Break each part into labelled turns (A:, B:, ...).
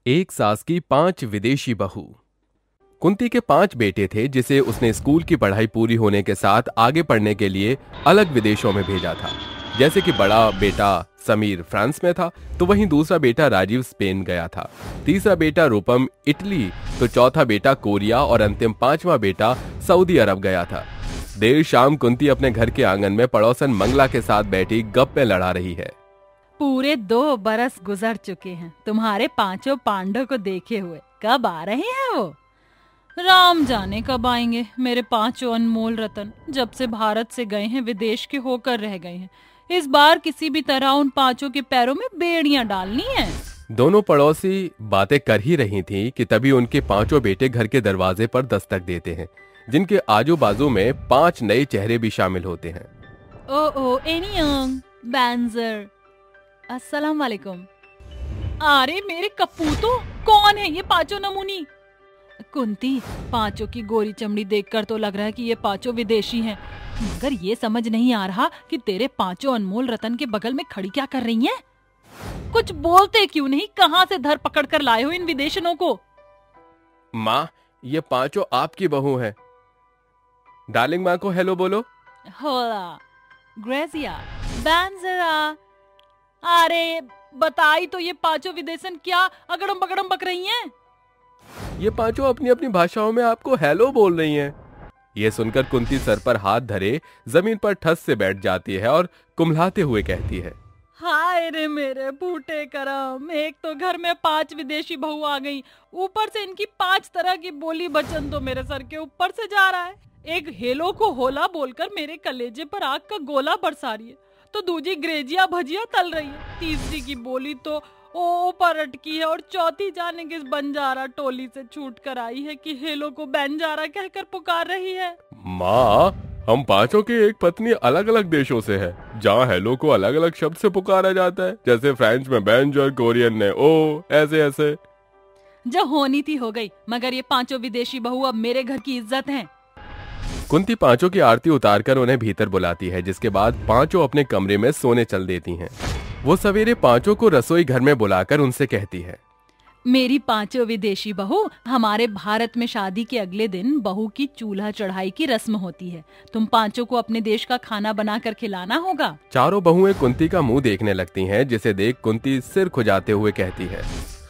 A: एक सास की 5 विदेशी बहू। कुंती के 5 बेटे थे जिसे उसने स्कूल की पढ़ाई पूरी होने के साथ आगे पढ़ने के लिए अलग विदेशों में भेजा था। जैसे कि बड़ा बेटा समीर फ्रांस में था, तो वहीं दूसरा बेटा राजीव स्पेन गया था, तीसरा बेटा रूपम इटली, तो चौथा बेटा कोरिया और अंतिम 5वां बेटा सऊदी अरब गया था। देर शाम कुंती अपने घर के आंगन में पड़ोसन मंगला के साथ बैठी गप्पे लड़ा रही है।
B: पूरे 2 बरस गुजर चुके हैं तुम्हारे 5 पांडव को देखे हुए। कब आ रहे हैं वो? राम जाने कब आएंगे मेरे 5 अनमोल रतन। जब से भारत से गए हैं विदेश के होकर रह गए हैं। इस बार किसी भी तरह उन 5 के पैरों में बेड़ियां डालनी है।
A: दोनों पड़ोसी बातें कर ही रही थीं कि तभी उनके 5 बेटे घर के दरवाजे पर दस्तक देते हैं, जिनके आजू बाजू में 5 नए चेहरे भी शामिल होते हैं।
B: ओ एनियंग बैंजर, अस्सलाम वालेकुम। अरे मेरे कपूतो, कौन है ये 5 नमूनी? कुंती, 5 की गोरी चमड़ी देखकर तो लग रहा है कि ये 5 विदेशी हैं, मगर ये समझ नहीं आ रहा कि तेरे 5 अनमोल रतन के बगल में खड़ी क्या कर रही हैं? कुछ बोलते क्यों नहीं? कहां से धर पकड़ कर लाए हो इन विदेशनों को?
A: माँ, ये 5 आपकी बहू हैं। डार्लिंग माँ को हेलो बोलो।
B: होला, ग्रेसिया, बैंजरा। अरे बताई तो ये 5 विदेशन क्या अगड़म बगड़म बक रही हैं?
A: ये 5 अपनी अपनी भाषाओं में आपको हेलो बोल रही हैं। ये सुनकर कुंती सर पर हाथ धरे जमीन पर ठस से बैठ जाती है और कुम्हलाते हुए कहती है,
B: हाय रे मेरे बूटे करम, एक तो घर में 5 विदेशी बहू आ गई, ऊपर से इनकी 5 तरह की बोली बचन तो मेरे सर के ऊपर से जा रहा है। एक हेलो को होला बोलकर मेरे कलेजे पर आग का गोला बरसा रही है, तो दूसरी ग्रेजिया भजिया तल रही है, तीसरी की बोली तो ओ पर अटकी है, और चौथी जाने किस बंजारा टोली से छूट कर आई है कि हेलो को बंजारा कहकर पुकार रही है।
A: माँ, हम 5 की एक पत्नी अलग अलग देशों से है, जहाँ हेलो को अलग अलग शब्द से पुकारा जाता है, जैसे फ्रेंच में बेंजर, कोरियन ने ओ, ऐसे ऐसे।
B: जो होनी थी हो गई, मगर ये 5 विदेशी बहू अब मेरे घर की इज्जत हैं।
A: कुंती 5 की आरती उतारकर उन्हें भीतर बुलाती है, जिसके बाद 5 अपने कमरे में सोने चल देती हैं। वो सवेरे 5 को रसोई घर में बुलाकर उनसे कहती है,
B: मेरी 5 विदेशी बहू, हमारे भारत में शादी के अगले दिन बहू की चूल्हा चढ़ाई की रस्म होती है। तुम 5 को अपने देश का खाना बनाकर खिलाना होगा।
A: चारों बहुएं कुंती का मुंह देखने लगती हैं, जिसे देख कुंती सिर खुजाते हुए कहती है,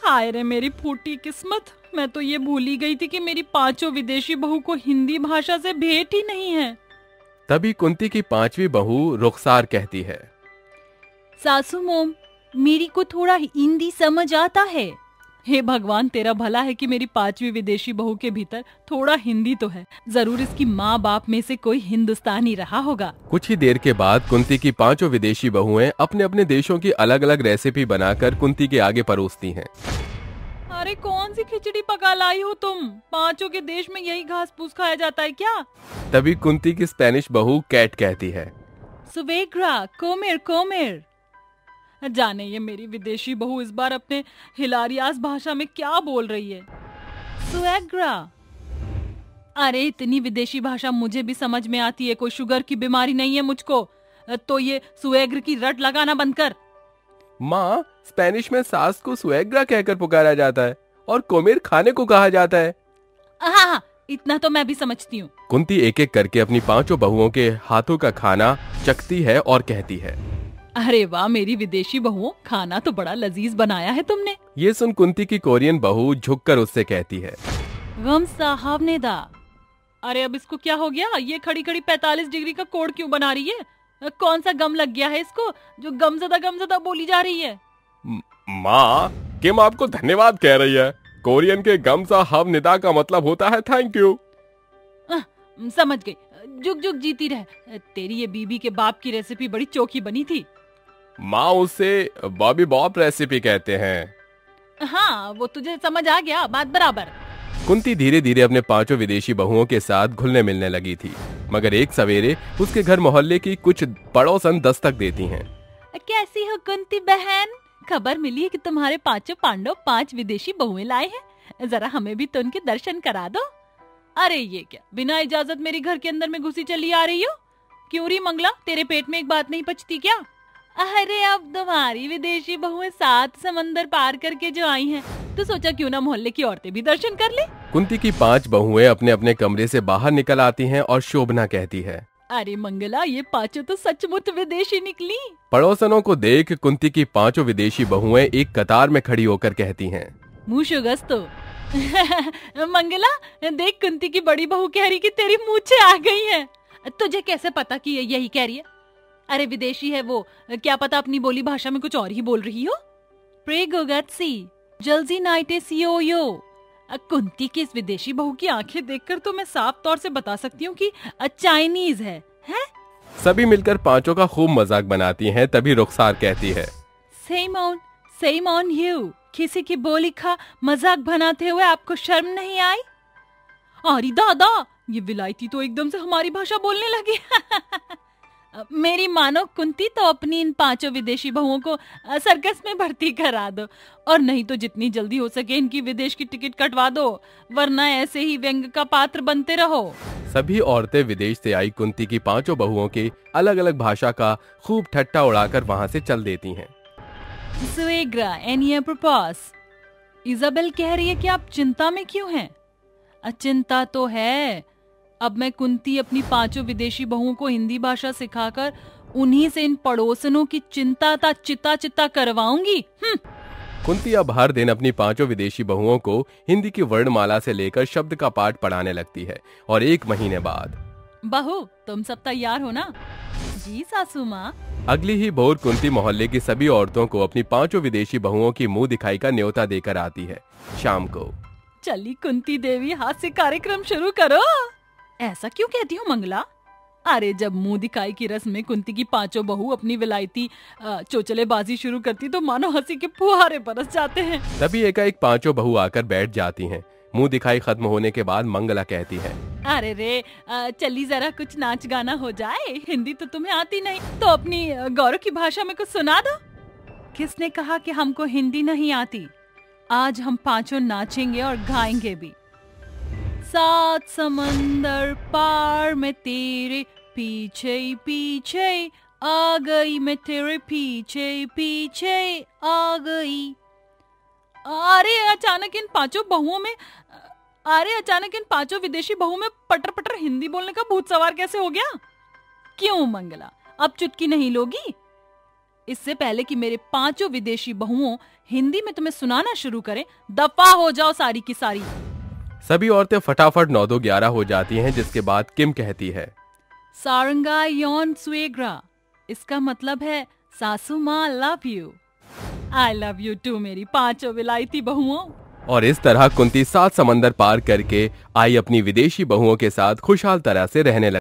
B: हाय रे मेरी फूटी किस्मत, मैं तो ये भूल ही गई थी कि मेरी 5 विदेशी बहू को हिंदी भाषा से भेंट ही नहीं है।
A: तभी कुंती की 5वीं बहू रुखसार कहती है,
B: सासू मोम, मेरी को थोड़ा हिंदी समझ आता है। हे भगवान, तेरा भला है कि मेरी 5वीं विदेशी बहू के भीतर थोड़ा हिंदी तो है। जरूर इसकी माँ बाप में से कोई हिंदुस्तानी रहा होगा।
A: कुछ ही देर के बाद कुंती की 5 विदेशी बहुएं अपने अपने देशों की अलग अलग रेसिपी बनाकर कुंती के आगे परोसती हैं।
B: अरे कौन सी खिचड़ी पका लाई हो तुम? 5 के देश में यही घास फूस खाया जाता है क्या?
A: तभी कुंती की स्पेनिश बहू कैट कहती है,
B: सुवेग्रा, कोमेर कोमेर। जाने ये मेरी विदेशी बहू इस बार अपने हिलारियास भाषा में क्या बोल रही है। सुएग्रा। अरे इतनी विदेशी भाषा मुझे भी समझ में आती है, कोई शुगर की बीमारी नहीं है मुझको, तो ये सुएग्र की रट लगाना बंद कर।
A: माँ, स्पेनिश में सास को सुएग्रा कहकर पुकारा जाता है और कोमेर खाने को कहा जाता है।
B: हाँ, इतना तो मैं भी समझती हूँ।
A: कुंती एक एक करके अपनी 5 बहुओं के हाथों का खाना चखती है और कहती है,
B: अरे वाह मेरी विदेशी बहुओं, खाना तो बड़ा लजीज बनाया है तुमने।
A: ये सुन कुंती की कोरियन बहू झुककर उससे कहती है,
B: गम साहब ने दा। अरे अब इसको क्या हो गया? ये खड़ी खड़ी 45 डिग्री का कोड क्यों बना रही है? कौन सा गम लग गया है इसको जो गमजदा बोली जा रही है?
A: माँ, किम आपको धन्यवाद कह रही है। कोरियन के गम साहब निदा का मतलब होता है थैंक यू।
B: समझ गई, जुग जुग जीती रह। तेरी ये बीबी के बाप की रेसिपी बड़ी चोखी बनी थी।
A: माँ, उसे बॉबी बॉब रेसिपी कहते हैं।
B: हाँ, वो तुझे समझ आ गया, बात बराबर।
A: कुंती धीरे धीरे अपने 5 विदेशी बहुओं के साथ घुलने मिलने लगी थी, मगर एक सवेरे उसके घर मोहल्ले की कुछ पड़ोसन दस्तक देती हैं।
B: कैसी हो कुंती बहन? खबर मिली है कि तुम्हारे 5 पांडव 5 विदेशी बहुएं लाए हैं, जरा हमें भी तो उनके दर्शन करा दो। अरे ये क्या, बिना इजाजत मेरे घर के अंदर में घुसी चली आ रही हो? क्यों री मंगला, तेरे पेट में एक बात नहीं पचती क्या? अरे अब तुम्हारी विदेशी बहुएं 7 समंदर पार करके जो आई हैं, तो सोचा क्यों ना मोहल्ले की औरतें भी दर्शन कर ले।
A: कुंती की 5 बहुएं अपने अपने कमरे से बाहर निकल आती हैं और शोभना कहती है,
B: अरे मंगला, ये पांचों तो सचमुच विदेशी निकली।
A: पड़ोसनों को देख कुंती की 5 विदेशी बहुएं एक कतार में खड़ी होकर कहती हैं,
B: मूशोगस तो मंगला, देख कुंती की बड़ी बहू कह रही कि तेरी मूछें आ गई हैं। तुझे कैसे पता कि ये यही कह रही है? अरे विदेशी है वो, क्या पता अपनी बोली भाषा में कुछ और ही बोल रही हो। प्रेगोगत्सी जल्दी नाइटे सियोयो। कुंती की इस विदेशी बहू की आंखें देखकर तो मैं साफ तौर से बता सकती हूँ कि चाइनीज है, हैं?
A: सभी मिलकर 5 का खूब मजाक बनाती हैं। तभी रुखसार कहती है,
B: सेम ऑन यू। किसी की बोली का मजाक बनाते हुए आपको शर्म नहीं आई? अरे दादा, ये विलायती तो एकदम से हमारी भाषा बोलने लगी। मेरी मानो कुंती, तो अपनी इन 5 विदेशी बहुओं को सर्कस में भर्ती करा दो, और नहीं तो जितनी जल्दी हो सके इनकी विदेश की टिकट कटवा दो, वरना ऐसे ही व्यंग का पात्र बनते रहो।
A: सभी औरतें विदेश से आई कुंती की 5 बहुओं की अलग अलग भाषा का खूब ठट्टा उड़ाकर वहाँ से चल देती हैं।
B: सुएग्रा एनी प्रपोज। इजाबेल कह रही है कि आप चिंता में क्यों हैं? चिंता तो है। अब मैं कुंती अपनी 5 विदेशी बहुओं को हिंदी भाषा सिखाकर उन्हीं से इन पड़ोसनों की चिंता करवाऊंगी।
A: कुंती अब हर दिन अपनी 5 विदेशी बहुओं को हिंदी की वर्णमाला से लेकर शब्द का पाठ पढ़ाने लगती है। और 1 महीने बाद,
B: बहू तुम सब तैयार हो ना? जी सासू माँ।
A: अगली ही भोर कुंती मोहल्ले की सभी औरतों को अपनी 5 विदेशी बहुओं की मुंह दिखाई का न्योता देकर आती है। शाम को,
B: चली कुंती देवी, हास्य कार्यक्रम शुरू करो। ऐसा क्यों कहती हो मंगला? अरे जब मुंह दिखाई की रस्म में कुंती की 5 बहू अपनी विलायती चोचलेबाजी शुरू करती तो मानो हंसी के फुहारे बरस जाते हैं।
A: तभी एकाएक 5 बहू आकर बैठ जाती हैं। मुंह दिखाई खत्म होने के बाद मंगला कहती है,
B: अरे रे, चली जरा कुछ नाच गाना हो जाए। हिंदी तो तुम्हें आती नहीं, तो अपनी गौरव की भाषा में कुछ सुना दो। किसने कहा कि हमको हिंदी नहीं आती? आज हम 5 नाचेंगे और गाएंगे भी। 7 समंदर पार में तेरे पीछे पीछे आ गई, मैं तेरे पीछे पीछे आ गई। अरे अचानक इन 5 विदेशी बहुओं में पटर पटर हिंदी बोलने का भूत सवार कैसे हो गया? क्यों मंगला, अब चुटकी नहीं लोगी? इससे पहले कि मेरे 5 विदेशी बहुओं हिंदी में तुम्हें सुनाना शुरू करें, दफा हो जाओ सारी की सारी।
A: सभी औरतें फटाफट 9-11 हो जाती हैं। जिसके बाद किम कहती है,
B: सारंगा योन सुएग्रा। इसका मतलब है सासू माँ love you. I love you too मेरी 5 विलायती बहुओं।
A: और इस तरह कुंती 7 समंदर पार करके आई अपनी विदेशी बहुओं के साथ खुशहाल तरह से रहने लगी।